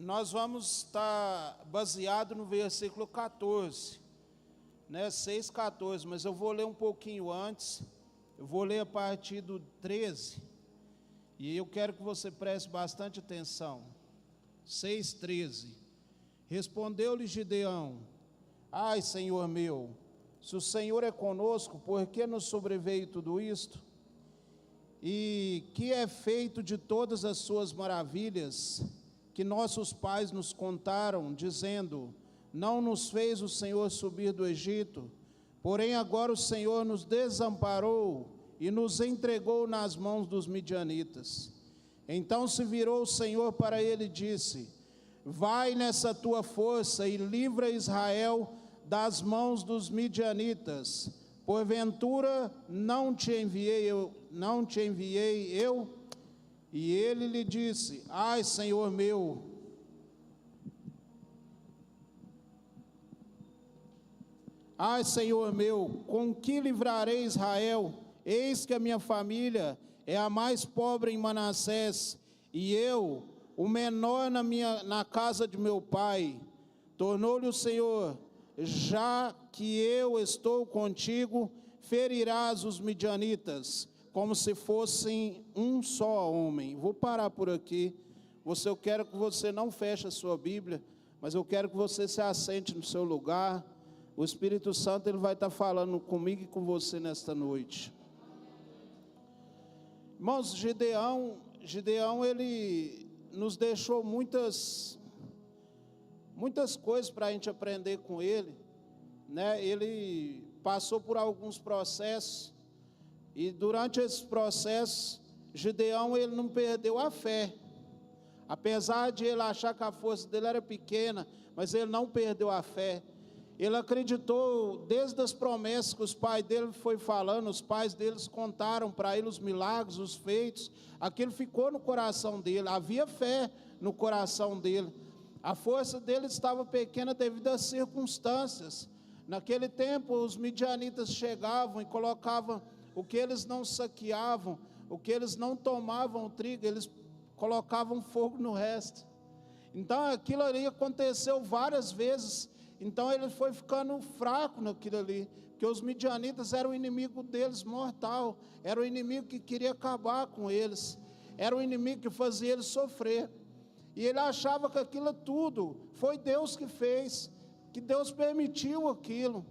Nós vamos estar baseado no versículo 14, né, 6:14, mas eu vou ler um pouquinho antes, eu vou ler a partir do 13, e eu quero que você preste bastante atenção. 6:13. Respondeu-lhe Gideão: ai, Senhor meu, se o Senhor é conosco, por que nos sobreveio tudo isto? E que é feito de todas as suas maravilhas, que nossos pais nos contaram, dizendo: não nos fez o Senhor subir do Egito, porém agora o Senhor nos desamparou e nos entregou nas mãos dos midianitas. Então se virou o Senhor para ele e disse: vai nessa tua força e livra Israel das mãos dos midianitas. Porventura não te enviei eu? E ele lhe disse: ai, Senhor meu, ai, Senhor meu, com que livrarei Israel? Eis que a minha família é a mais pobre em Manassés, e eu, o menor na casa de meu pai. Tornou-lhe o Senhor: já que eu estou contigo, ferirás os midianitas, como se fossem um só homem. Vou parar por aqui. Eu quero que você não feche a sua Bíblia, mas eu quero que você se assente no seu lugar. O Espírito Santo ele vai estar falando comigo e com você nesta noite. Irmãos, Gideão ele nos deixou muitas coisas para a gente aprender com ele, né? Ele passou por alguns processos, e durante esses processos, Gideão ele não perdeu a fé. Apesar de ele achar que a força dele era pequena, mas ele não perdeu a fé. Ele acreditou desde as promessas que os pais dele foi falando, os pais deles contaram para ele os milagres, os feitos. Aquilo ficou no coração dele, havia fé no coração dele. A força dele estava pequena devido às circunstâncias. Naquele tempo os midianitas chegavam e colocavam o que eles não saqueavam, o que eles não tomavam o trigo, eles colocavam fogo no resto. Então aquilo ali aconteceu várias vezes. Então ele foi ficando fraco naquilo ali, porque os midianitas eram o inimigo deles mortal, era o inimigo que queria acabar com eles, era o inimigo que fazia eles sofrer. E ele achava que aquilo tudo foi Deus que fez, que Deus permitiu aquilo.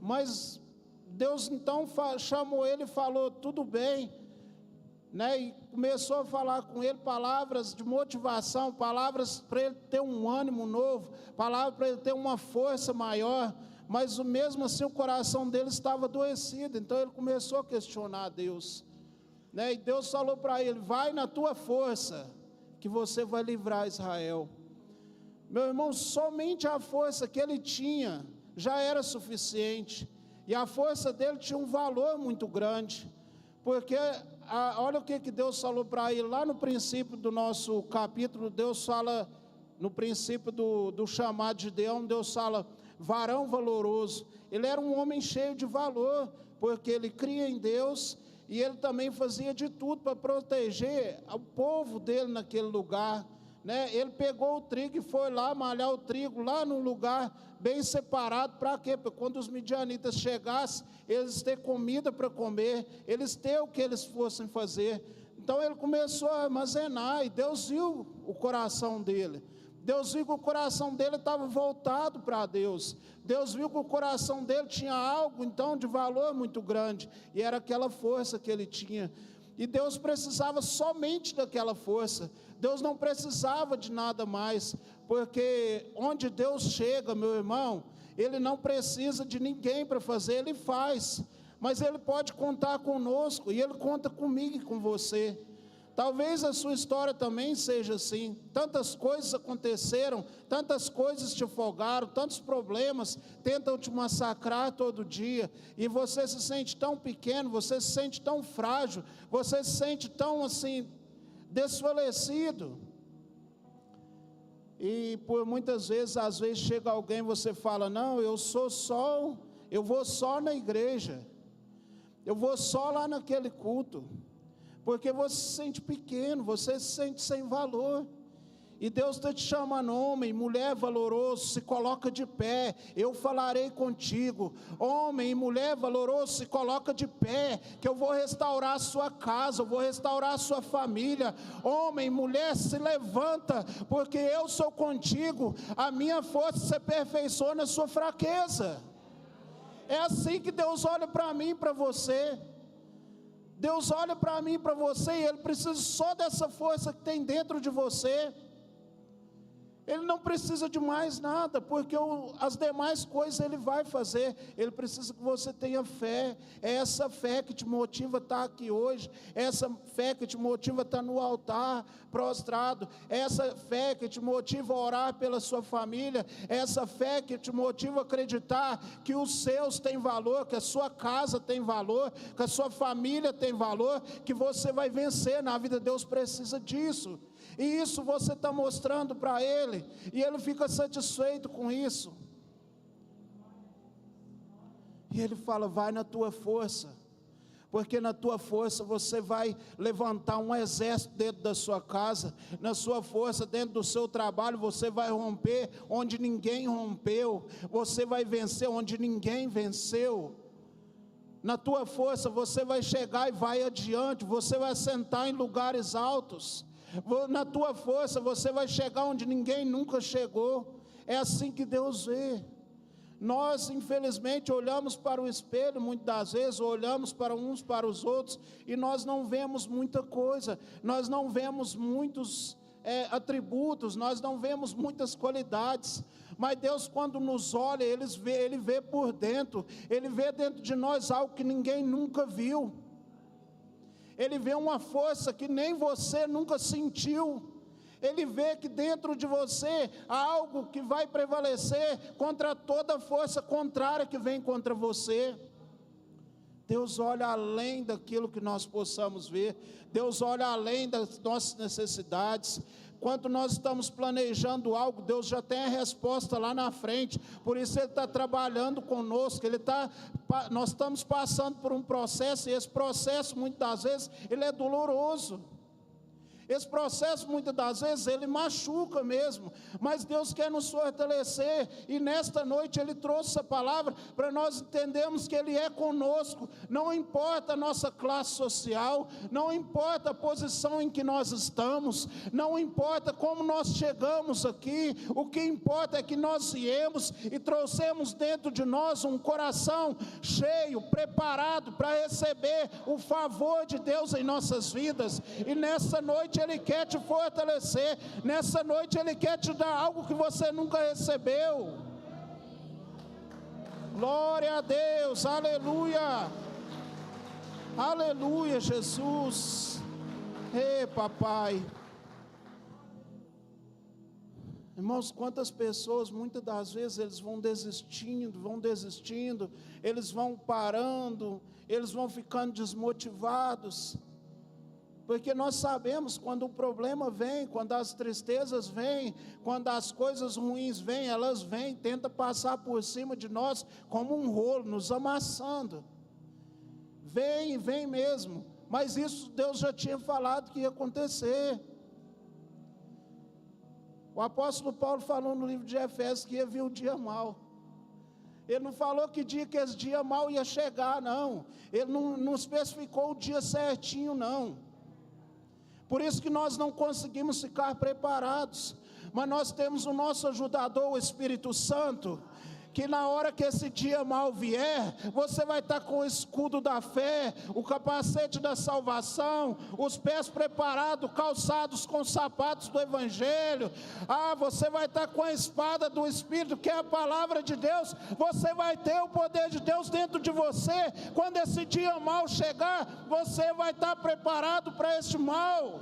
Mas Deus então chamou ele e falou: tudo bem, né? E começou a falar com ele palavras de motivação, palavras para ele ter um ânimo novo, palavras para ele ter uma força maior. Mas mesmo assim o coração dele estava adoecido. Então ele começou a questionar a Deus, né? E Deus falou para ele: vai na tua força, que você vai livrar Israel. Meu irmão, somente a força que ele tinha já era suficiente. E a força dele tinha um valor muito grande. Porque olha o que Deus falou para ele lá no princípio do nosso capítulo. Deus fala, no princípio do chamado de Gideão, Deus fala: varão valoroso. Ele era um homem cheio de valor, porque ele cria em Deus, e ele também fazia de tudo para proteger o povo dele naquele lugar, né? Ele pegou o trigo e foi lá malhar o trigo lá num lugar bem separado. Para quê? Para quando os midianitas chegassem, eles ter comida para comer, eles ter o que eles fossem fazer. Então ele começou a armazenar, e Deus viu o coração dele. Deus viu que o coração dele estava voltado para Deus. Deus viu que o coração dele tinha algo então de valor muito grande, e era aquela força que ele tinha. E Deus precisava somente daquela força. Deus não precisava de nada mais, porque onde Deus chega, meu irmão, Ele não precisa de ninguém para fazer, Ele faz. Mas Ele pode contar conosco, e Ele conta comigo e com você. Talvez a sua história também seja assim. Tantas coisas aconteceram, tantas coisas te afogaram, tantos problemas tentam te massacrar todo dia, e você se sente tão pequeno, você se sente tão frágil, você se sente tão assim, desfalecido. E por muitas vezes, às vezes chega alguém e você fala: não, eu vou só na igreja, eu vou só lá naquele culto. Porque você se sente pequeno, você se sente sem valor. E Deus está te chamando, homem, mulher valoroso, se coloca de pé, eu falarei contigo. Homem e mulher valoroso, se coloca de pé, que eu vou restaurar a sua casa, eu vou restaurar a sua família. Homem e mulher, se levanta, porque eu sou contigo, a minha força se aperfeiçoa na sua fraqueza. É assim que Deus olha para mim e para você. Deus olha para mim e para você, e Ele precisa só dessa força que tem dentro de você. Ele não precisa de mais nada, porque as demais coisas Ele vai fazer. Ele precisa que você tenha fé. É essa fé que te motiva a estar aqui hoje. É essa fé que te motiva a estar no altar prostrado. É essa fé que te motiva a orar pela sua família. É essa fé que te motiva a acreditar que os seus têm valor, que a sua casa tem valor, que a sua família tem valor, que você vai vencer na vida. Deus precisa disso. E isso você está mostrando para Ele, e Ele fica satisfeito com isso. E Ele fala, vai na tua força, porque na tua força você vai levantar um exército dentro da sua casa, na sua força dentro do seu trabalho, você vai romper onde ninguém rompeu, você vai vencer onde ninguém venceu. Na tua força você vai chegar e vai adiante, você vai sentar em lugares altos. Na tua força você vai chegar onde ninguém nunca chegou. É assim que Deus vê. Nós infelizmente olhamos para o espelho muitas das vezes, olhamos para uns para os outros, e nós não vemos muita coisa, nós não vemos muitos atributos, nós não vemos muitas qualidades. Mas Deus, quando nos olha, Ele vê por dentro, Ele vê dentro de nós algo que ninguém nunca viu. Ele vê uma força que nem você nunca sentiu. Ele vê que dentro de você há algo que vai prevalecer contra toda força contrária que vem contra você. Deus olha além daquilo que nós possamos ver. Deus olha além das nossas necessidades. Quando nós estamos planejando algo, Deus já tem a resposta lá na frente. Por isso Ele está trabalhando conosco. Nós estamos passando por um processo, e esse processo muitas das vezes ele é doloroso. Esse processo muitas das vezes ele machuca mesmo, mas Deus quer nos fortalecer, e nesta noite Ele trouxe essa palavra para nós entendermos que Ele é conosco. Não importa a nossa classe social, não importa a posição em que nós estamos, não importa como nós chegamos aqui, o que importa é que nós viemos e trouxemos dentro de nós um coração cheio, preparado para receber o favor de Deus em nossas vidas. E nessa noite Ele quer te fortalecer, nessa noite Ele quer te dar algo que você nunca recebeu. Glória a Deus, aleluia, aleluia, Jesus. Ei, papai. Irmãos, quantas pessoas, muitas das vezes, eles vão desistindo, eles vão parando, eles vão ficando desmotivados. Porque nós sabemos, quando o problema vem, quando as tristezas vêm, quando as coisas ruins vêm, elas vêm, tentam passar por cima de nós como um rolo, nos amassando. Vem mesmo, mas isso Deus já tinha falado que ia acontecer. O apóstolo Paulo falou no livro de Efésios que ia vir o dia mau. Ele não falou que dia que esse dia mau ia chegar, não. Ele não especificou o dia certinho, não. Por isso que nós não conseguimos ficar preparados, mas nós temos o nosso ajudador, o Espírito Santo, que na hora que esse dia mal vier, você vai estar com o escudo da fé, o capacete da salvação, os pés preparados, calçados com sapatos do Evangelho. Você vai estar com a espada do Espírito, que é a palavra de Deus. Você vai ter o poder de Deus dentro de você. Quando esse dia mal chegar, você vai estar preparado para esse mal.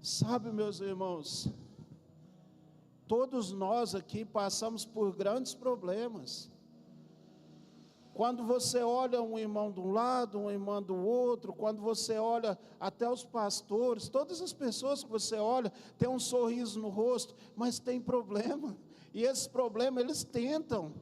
Sabe, meus irmãos, todos nós aqui passamos por grandes problemas. Quando você olha um irmão de um lado, um irmão do outro, quando você olha até os pastores, todas as pessoas que você olha, tem um sorriso no rosto, mas tem problema. E esses problemas, eles tentam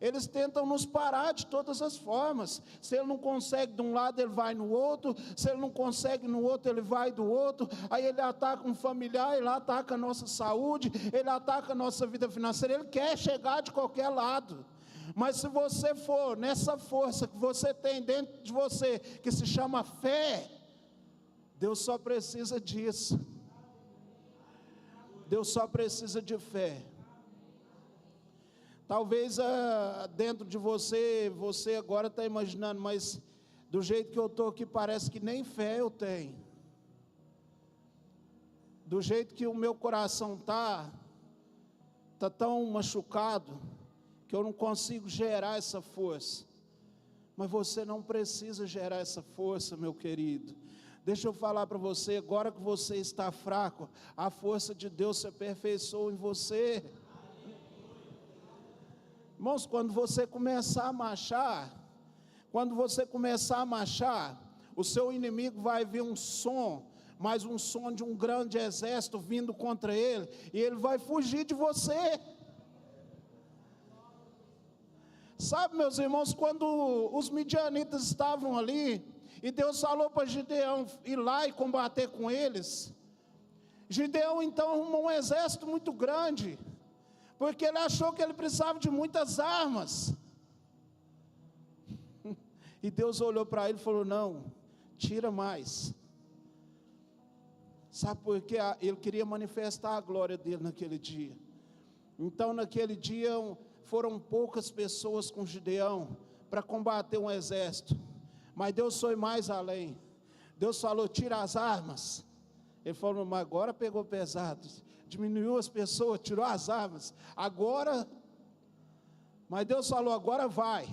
Eles tentam nos parar de todas as formas. Se ele não consegue de um lado, ele vai no outro. Se ele não consegue no outro, ele vai do outro. Aí ele ataca um familiar, ele ataca a nossa saúde, ele ataca a nossa vida financeira. Ele quer chegar de qualquer lado. Mas se você for nessa força que você tem dentro de você, que se chama fé, Deus só precisa disso. Deus só precisa de fé. Talvez dentro de você agora está imaginando, mas do jeito que eu estou aqui, parece que nem fé eu tenho. Do jeito que o meu coração está tão machucado, que eu não consigo gerar essa força. Mas você não precisa gerar essa força, meu querido. Deixa eu falar para você, agora que você está fraco, a força de Deus se aperfeiçoou em você. Irmãos, quando você começar a marchar, o seu inimigo vai ver um som, mas um som de um grande exército vindo contra ele, e ele vai fugir de você. Sabe, meus irmãos, quando os midianitas estavam ali, e Deus falou para Gideão ir lá e combater com eles, Gideão então arrumou um exército muito grande, porque ele achou que ele precisava de muitas armas. E Deus olhou para ele e falou: não, tira mais. Sabe por quê? Ele queria manifestar a glória dele naquele dia. Então naquele dia foram poucas pessoas com Gideão para combater um exército. Mas Deus foi mais além. Deus falou: tira as armas. Ele falou: mas agora pegou pesado. Diminuiu as pessoas, tirou as armas. Agora, mas Deus falou: agora vai.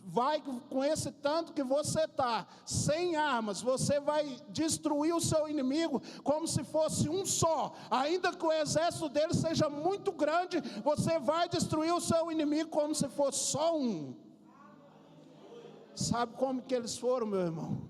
Vai com esse tanto que você está, sem armas, você vai destruir o seu inimigo como se fosse um só. Ainda que o exército dele seja muito grande, você vai destruir o seu inimigo como se fosse só um. Sabe como que eles foram, meu irmão?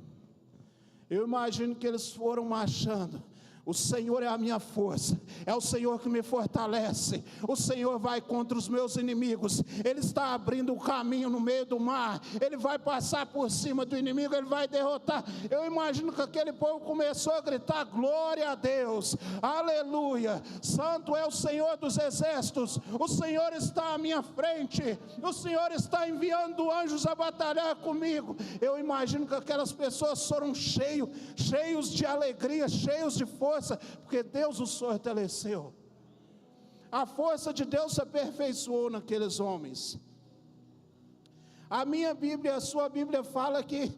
Eu imagino que eles foram marchando. O Senhor é a minha força, é o Senhor que me fortalece. O Senhor vai contra os meus inimigos. Ele está abrindo o caminho no meio do mar. Ele vai passar por cima do inimigo, ele vai derrotar. Eu imagino que aquele povo começou a gritar: glória a Deus, aleluia, santo é o Senhor dos exércitos. O Senhor está à minha frente, o Senhor está enviando anjos a batalhar comigo. Eu imagino que aquelas pessoas foram cheios de alegria, cheios de força, porque Deus os fortaleceu. A força de Deus se aperfeiçoou naqueles homens. A minha Bíblia, a sua Bíblia fala que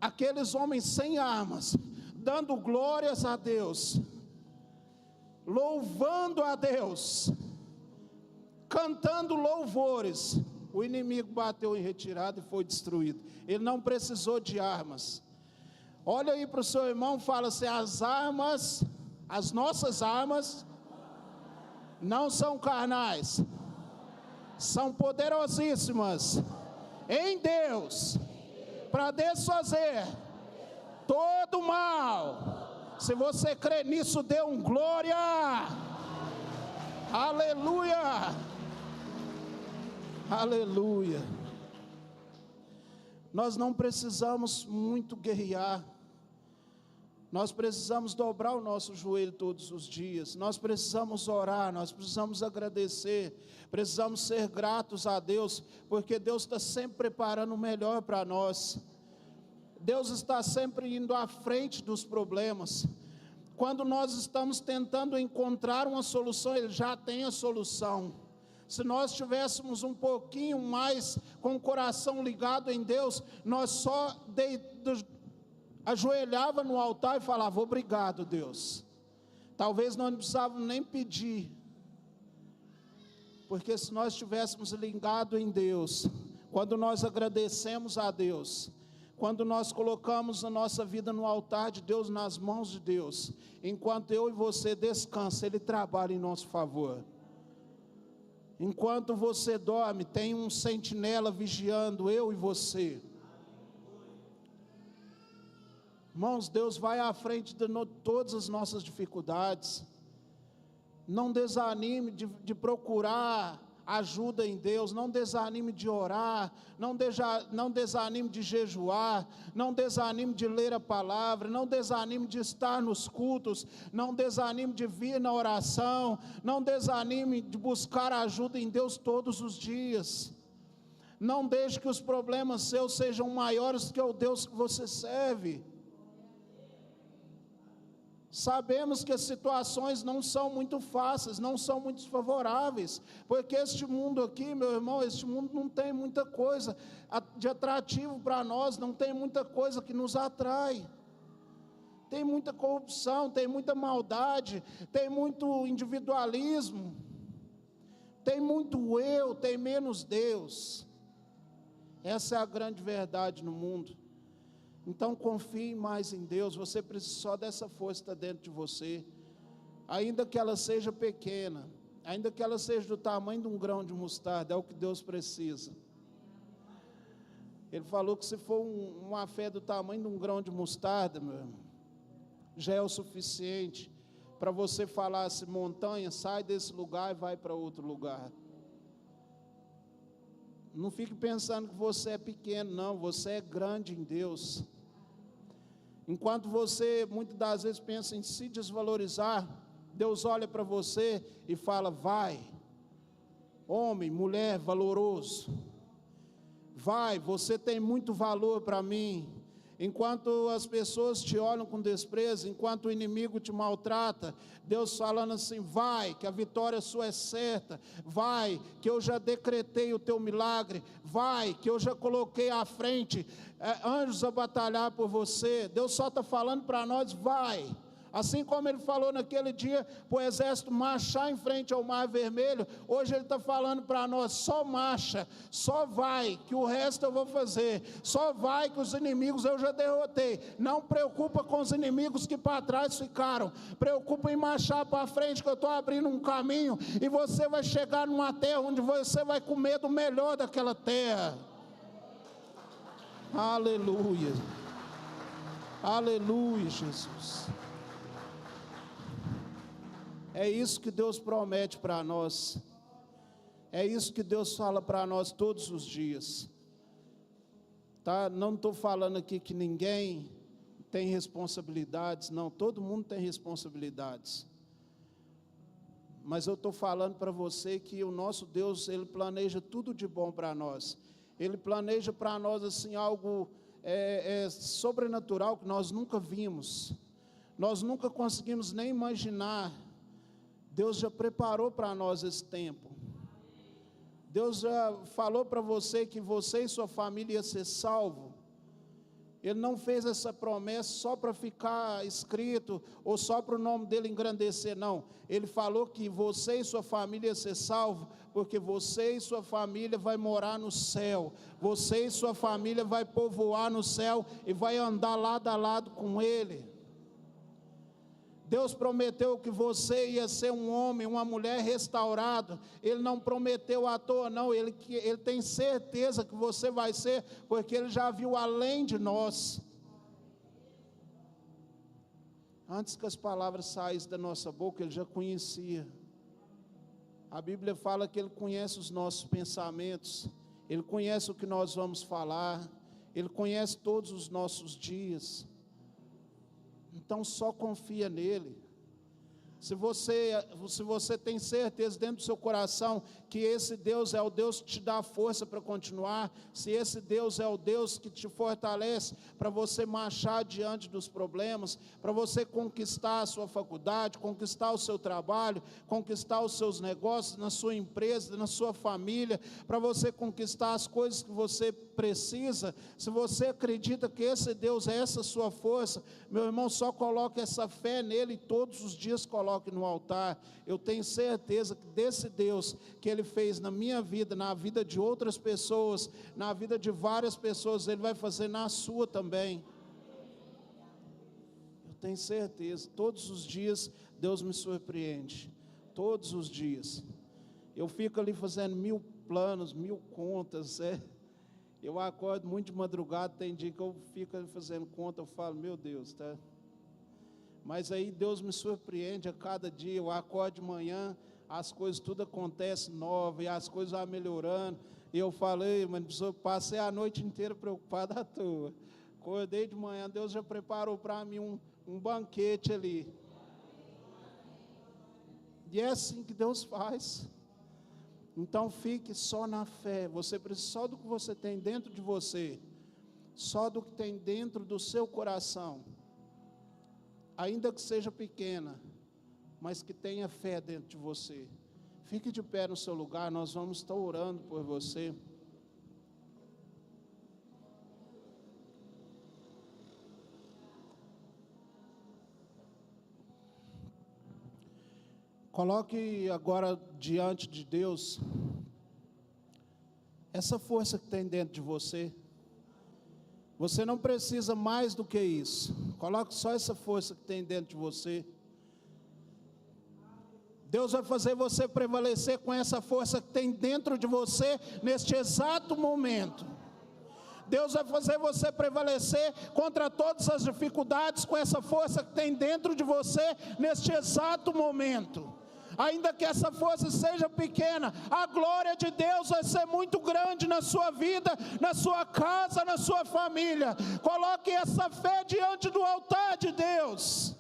aqueles homens sem armas, dando glórias a Deus, louvando a Deus, cantando louvores, o inimigo bateu em retirada e foi destruído. Ele não precisou de armas. Olha aí para o seu irmão, fala assim: as nossas armas não são carnais, são poderosíssimas em Deus para desfazer todo mal. Se você crê nisso, dê um glória. Aleluia, aleluia. Nós não precisamos muito guerrear. Nós precisamos dobrar o nosso joelho todos os dias. Nós precisamos orar, nós precisamos agradecer, precisamos ser gratos a Deus, porque Deus está sempre preparando o melhor para nós. Deus está sempre indo à frente dos problemas. Quando nós estamos tentando encontrar uma solução, Ele já tem a solução. Se nós tivéssemos um pouquinho mais com o coração ligado em Deus, nós só ajoelhava no altar e falava: obrigado, Deus. Talvez nós não precisávamos nem pedir, porque se nós estivéssemos ligados em Deus, quando nós agradecemos a Deus, quando nós colocamos a nossa vida no altar de Deus, nas mãos de Deus, enquanto eu e você descansa, Ele trabalha em nosso favor. Enquanto você dorme, tem um sentinela vigiando eu e você. Irmãos, Deus vai à frente de todas as nossas dificuldades. Não desanime de procurar ajuda em Deus, não desanime de orar, não desanime de jejuar, não desanime de ler a palavra, não desanime de estar nos cultos, não desanime de vir na oração, não desanime de buscar ajuda em Deus todos os dias. Não deixe que os problemas seus sejam maiores que o Deus que você serve. Sabemos que as situações não são muito fáceis, não são muito favoráveis, porque este mundo aqui, meu irmão, este mundo não tem muita coisa de atrativo para nós, não tem muita coisa que nos atrai. Tem muita corrupção, tem muita maldade, tem muito individualismo, tem muito eu, tem menos Deus. Essa é a grande verdade no mundo. Então confie mais em Deus, você precisa só dessa força que está dentro de você, ainda que ela seja pequena, ainda que ela seja do tamanho de um grão de mostarda, é o que Deus precisa. Ele falou que se for uma fé do tamanho de um grão de mostarda, meu irmão, já é o suficiente para você falar assim: montanha, sai desse lugar e vai para outro lugar. Não fique pensando que você é pequeno, não, você é grande em Deus. Enquanto você muitas das vezes pensa em se desvalorizar, Deus olha para você e fala: vai, homem, mulher valoroso, vai, você tem muito valor para mim. Enquanto as pessoas te olham com desprezo, enquanto o inimigo te maltrata, Deus falando assim: vai, que a vitória sua é certa, vai, que eu já decretei o teu milagre, vai, que eu já coloquei à frente anjos a batalhar por você. Deus só está falando para nós: vai. Assim como Ele falou naquele dia para o exército marchar em frente ao Mar Vermelho, hoje Ele está falando para nós: só marcha, só vai, que o resto eu vou fazer, só vai, que os inimigos eu já derrotei. Não preocupa com os inimigos que para trás ficaram, preocupa em marchar para frente, que eu estou abrindo um caminho, e você vai chegar numa terra onde você vai comer do melhor daquela terra. Aleluia, aleluia, Jesus. É isso que Deus promete para nós, é isso que Deus fala para nós todos os dias, tá? Não estou falando aqui que ninguém tem responsabilidades, não, todo mundo tem responsabilidades, mas eu estou falando para você que o nosso Deus, Ele planeja tudo de bom para nós, Ele planeja para nós assim algo sobrenatural que nós nunca vimos, nós nunca conseguimos nem imaginar. Deus já preparou para nós esse tempo. Deus já falou para você que você e sua família iam ser salvos. Ele não fez essa promessa só para ficar escrito, ou só para o nome dele engrandecer, não. Ele falou que você e sua família iam ser salvos, porque você e sua família vai morar no céu. Você e sua família vai povoar no céu e vai andar lado a lado com Ele. Deus prometeu que você ia ser um homem, uma mulher restaurado. Ele não prometeu à toa, não. Ele tem certeza que você vai ser, porque Ele já viu além de nós. Antes que as palavras saíssem da nossa boca, Ele já conhecia. A Bíblia fala que Ele conhece os nossos pensamentos, Ele conhece o que nós vamos falar, Ele conhece todos os nossos dias. Então só confia nele. Se você tem certeza dentro do seu coração que esse Deus é o Deus que te dá força para continuar, se esse Deus é o Deus que te fortalece para você marchar diante dos problemas, para você conquistar a sua faculdade, conquistar o seu trabalho, conquistar os seus negócios, na sua empresa, na sua família, para você conquistar as coisas que você precisa, se você acredita que esse Deus é essa sua força, meu irmão, só coloque essa fé nele e todos os dias coloque no altar. Eu tenho certeza que desse Deus que Ele fez na minha vida, na vida de outras pessoas, na vida de várias pessoas, Ele vai fazer na sua também. Eu tenho certeza, todos os dias Deus me surpreende, todos os dias. Eu fico ali fazendo 1000 planos, 1000 contas, Eu acordo muito de madrugada, tem dia que eu fico ali fazendo conta, eu falo: meu Deus, tá? Mas aí Deus me surpreende a cada dia. Eu acordo de manhã, as coisas tudo acontecem novas, e as coisas vão melhorando. E eu falei, mas eu passei a noite inteira preocupado à toa. Acordei de manhã, Deus já preparou para mim um banquete ali. E é assim que Deus faz. Então fique só na fé. Você precisa só do que você tem dentro de você, só do que tem dentro do seu coração, ainda que seja pequena, mas que tenha fé dentro de você. Fique de pé no seu lugar, nós vamos estar orando por você. Coloque agora diante de Deus essa força que tem dentro de você. Você não precisa mais do que isso. Coloque só essa força que tem dentro de você. Deus vai fazer você prevalecer com essa força que tem dentro de você neste exato momento. Deus vai fazer você prevalecer contra todas as dificuldades com essa força que tem dentro de você neste exato momento. Ainda que essa força seja pequena, a glória de Deus vai ser muito grande na sua vida, na sua casa, na sua família. Coloque essa fé diante do altar de Deus.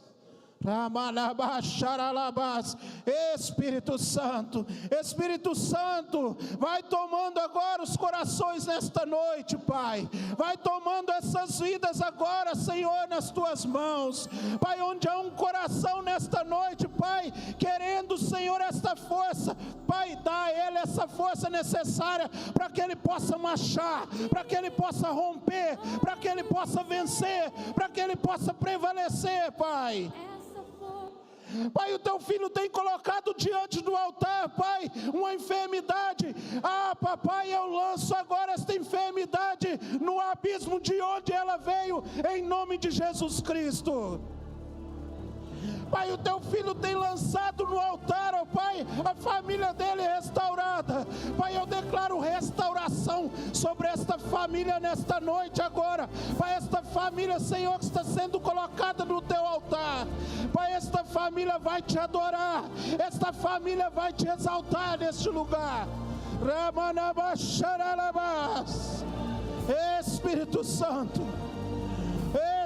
Espírito Santo, Espírito Santo, vai tomando agora os corações nesta noite, Pai. Vai tomando essas vidas agora, Senhor, nas tuas mãos, Pai. Onde há um coração nesta noite, Pai, querendo, Senhor, esta força, Pai, dá a ele essa força necessária para que ele possa marchar, para que ele possa romper, para que ele possa vencer, para que ele possa prevalecer, Pai. Pai, o teu filho tem colocado diante do altar, Pai, uma enfermidade. Papai, eu lanço agora esta enfermidade no abismo de onde ela veio, em nome de Jesus Cristo. Pai, o teu filho tem lançado no altar, ó Pai, a família dele restaurada. Pai, eu declaro restauração sobre esta família nesta noite agora. Pai, esta família, Senhor, que está sendo colocada no teu altar. Pai, esta família vai te adorar, esta família vai te exaltar neste lugar. Espírito Santo,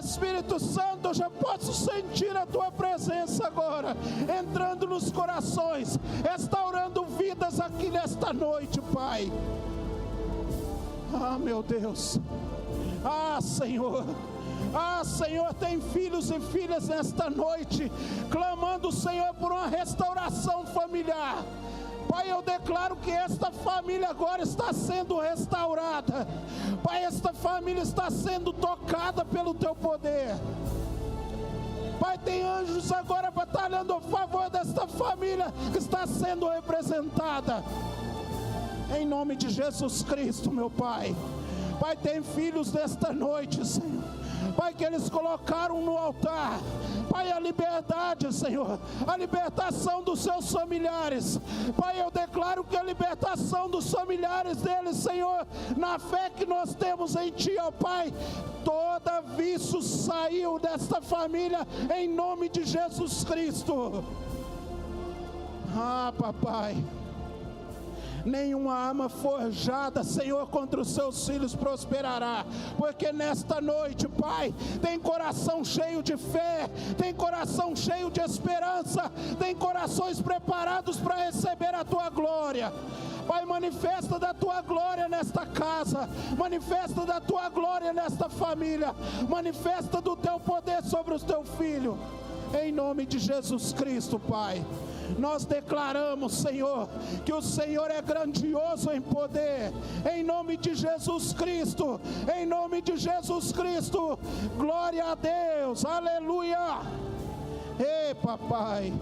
Espírito Santo, eu já posso sentir a tua presença agora, entrando nos corações, restaurando vidas aqui nesta noite, Pai. Meu Deus, Senhor. Senhor, tem filhos e filhas nesta noite, clamando, Senhor, por uma restauração familiar. Pai, eu declaro que esta família agora está sendo restaurada. Pai, esta família está sendo tocada pelo teu poder. Pai, tem anjos agora batalhando a favor desta família que está sendo representada. Em nome de Jesus Cristo, meu Pai. Pai, tem filhos nesta noite, Senhor. Pai, que eles colocaram no altar. Pai, a liberdade, Senhor, a libertação dos seus familiares. Pai, eu declaro que a libertação dos familiares deles, Senhor, na fé que nós temos em Ti, ó Pai, toda vício saiu desta família, em nome de Jesus Cristo. Papai, nenhuma arma forjada, Senhor, contra os seus filhos prosperará, porque nesta noite, Pai, tem coração cheio de fé, tem coração cheio de esperança, tem corações preparados para receber a Tua glória. Pai, manifesta da Tua glória nesta casa, manifesta da Tua glória nesta família, manifesta do Teu poder sobre o Teu filho, em nome de Jesus Cristo, Pai. Nós declaramos, Senhor, que o Senhor é grandioso em poder, em nome de Jesus Cristo, em nome de Jesus Cristo, glória a Deus, aleluia. Papai.